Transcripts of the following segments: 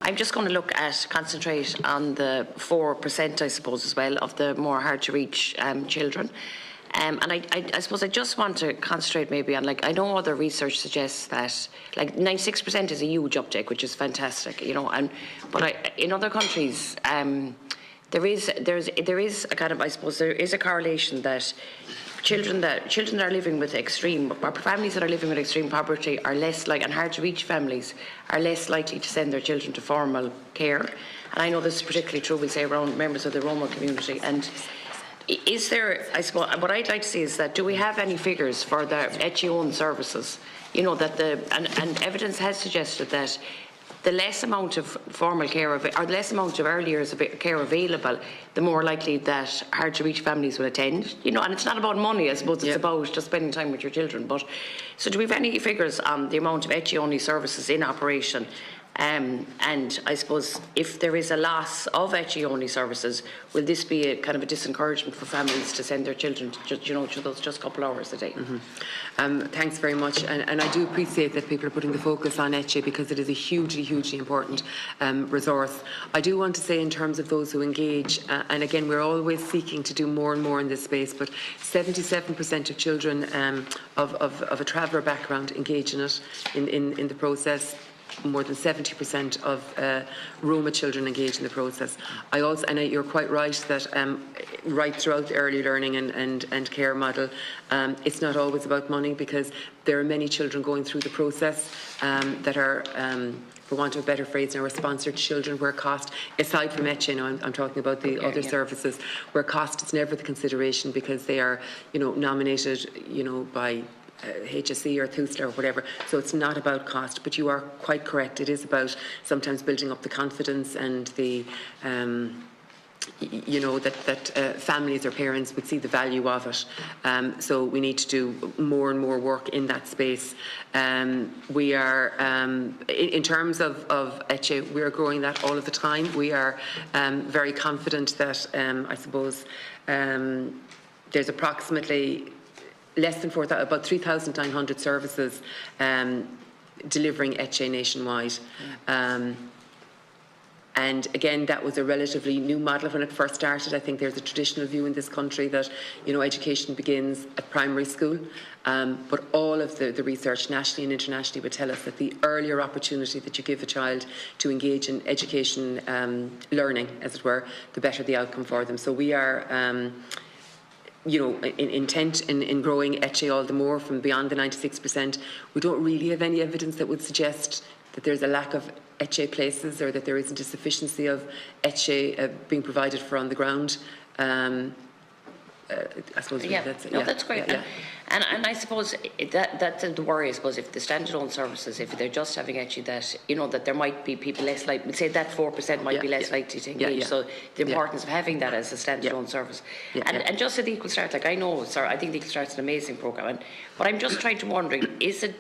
I'm just going to concentrate on the 4%, I suppose, as well, of the more hard-to-reach children. And I suppose I just want to concentrate maybe on, like, I know other research suggests that, like, 96% is a huge uptake, which is fantastic, you know, but in other countries, there is a kind of, I suppose, there is a correlation that children that are living with or families that are living with extreme poverty are less and hard to reach families are less likely to send their children to formal care. And I know this is particularly true, we'll say, around members of the Roma community. And is there, I suppose, what I'd like to see is that, do we have any figures for the HE-owned services? You know, that and evidence has suggested that the less amount of formal care, or the less amount of early years of care available, the more likely that hard-to-reach families will attend. You know, and it's not about money, I suppose, it's about just spending time with your children. But so, do we have any figures on the amount of HE-only services in operation? And I suppose if there is a loss of HE-only services, will this be a kind of a disencouragement for families to send their children to those just couple hours a day? Thanks very much, and I do appreciate that people are putting the focus on HE, because it is a hugely important resource. I do want to say, in terms of those who engage, and again, we're always seeking to do more and more in this space, but 77% of children of a traveller background engage in it in the process. More than 70% of Roma children engage in the process. You're quite right that right throughout the early learning and care model, it's not always about money, because there are many children going through the process that are, for want of a better phrase, now, are sponsored children, where cost, aside from HE, I'm talking about the other services, where cost is never the consideration, because they are, nominated, by HSE or TUSLA or whatever, so it's not about cost. But you are quite correct, it is about sometimes building up the confidence and the that families or parents would see the value of it. So we need to do more and more work in that space. We are, in terms of HE, we are growing that all of the time. We are very confident that, I suppose, there's approximately less than about 3,900 services delivering HE nationwide. And again, that was a relatively new model when it first started. I think there's a traditional view in this country that, education begins at primary school. But all of the research nationally and internationally would tell us that the earlier opportunity that you give a child to engage in education learning, as it were, the better the outcome for them. So we are intent in growing HE all the more from beyond the 96%. We don't really have any evidence that would suggest that there's a lack of HE places, or that there isn't a sufficiency of HE being provided for on the ground. I suppose that's it. No, that's great. Yeah. And I suppose that's the worry, I suppose, if the standalone services, if they're just having HE, that, that there might be people less likely, say that 4% might be less likely to engage. So the importance of having that as a standalone service. And just at the Equal Start, like, I know, I think the Equal Start's an amazing programme, but I'm just trying to wondering, is it,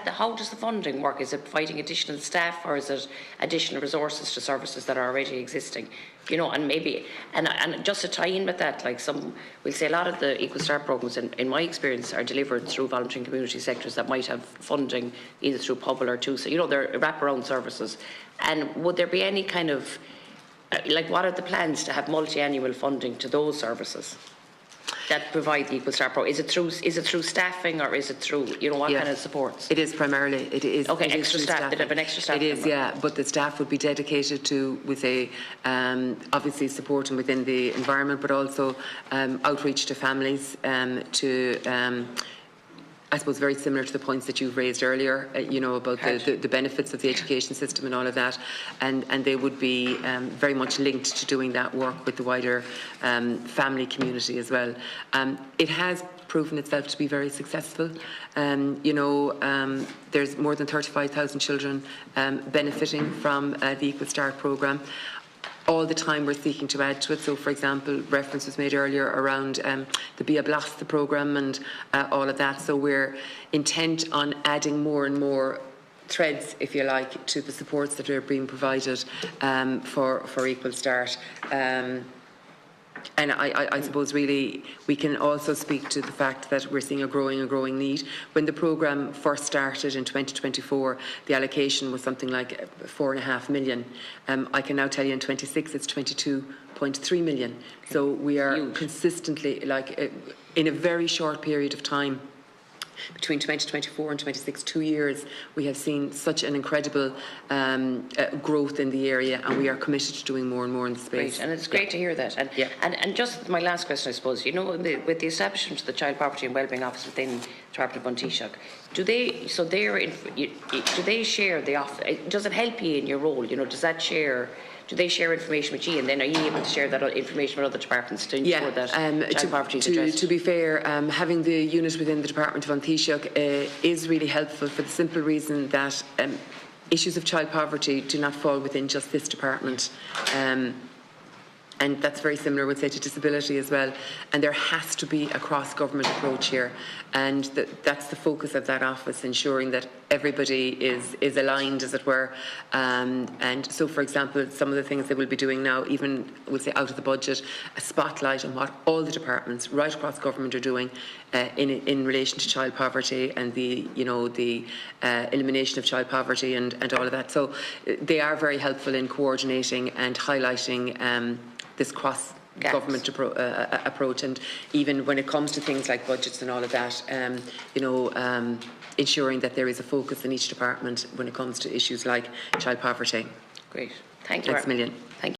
how does the funding work? Is it providing additional staff, or is it additional resources to services that are already existing? And maybe, and just to tie in with that, like, we'll say a lot of the Equal Start programmes, in my experience, are delivered through voluntary and community sectors that might have funding either through PUBL or TUSA. They're wraparound services. And would there be any kind of, what are the plans to have multi-annual funding to those services that provide the Equal Start program? Is it through staffing, or is it through, what kind of supports? It is primarily, it is. Okay, it extra is staff, they have an extra staff. It is, but the staff would be dedicated to, with obviously supporting within the environment, but also outreach to families, I suppose very similar to the points that you've raised earlier, about the benefits of the education system and all of that, and they would be very much linked to doing that work with the wider family community as well. It has proven itself to be very successful. There's more than 35,000 children benefiting from the Equal Start programme. All the time we're seeking to add to it. So, for example, reference was made earlier around the Bia Blas, the programme, and all of that. So we're intent on adding more and more threads, if you like, to the supports that are being provided for Equal Start. And I suppose really we can also speak to the fact that we're seeing a growing need. When the programme first started in 2024, the allocation was something like 4.5 million. I can now tell you in 26 it's 22.3 million. Okay. So we are consistently, like in a very short period of time, between 2024 and 26, 2 years, we have seen such an incredible growth in the area, and we are committed to doing more and more in the space. Great, and it's great to hear that. And, and just my last question, I suppose, you know, with the establishment of the Child Poverty and Wellbeing Office within the Department of Taoiseach, do they share the office? Does it help you in your role? You know, do they share information with you, and then are you able to share that information with other departments to ensure that child poverty is addressed? To be fair, having the unit within the Department of Taoiseach is really helpful for the simple reason that issues of child poverty do not fall within just this department. And that's very similar, I would say, to disability as well. And there has to be a cross-government approach here. And that's the focus of that office, ensuring that everybody is aligned, as it were. And so, for example, some of the things they will be doing now, even, I would say, out of the budget, a spotlight on what all the departments right across government are doing in relation to child poverty and the elimination of child poverty and all of that. So they are very helpful in coordinating and highlighting this cross-government approach, and even when it comes to things like budgets and all of that, ensuring that there is a focus in each department when it comes to issues like child poverty. Great. Thank you. Thanks a million. Thank you.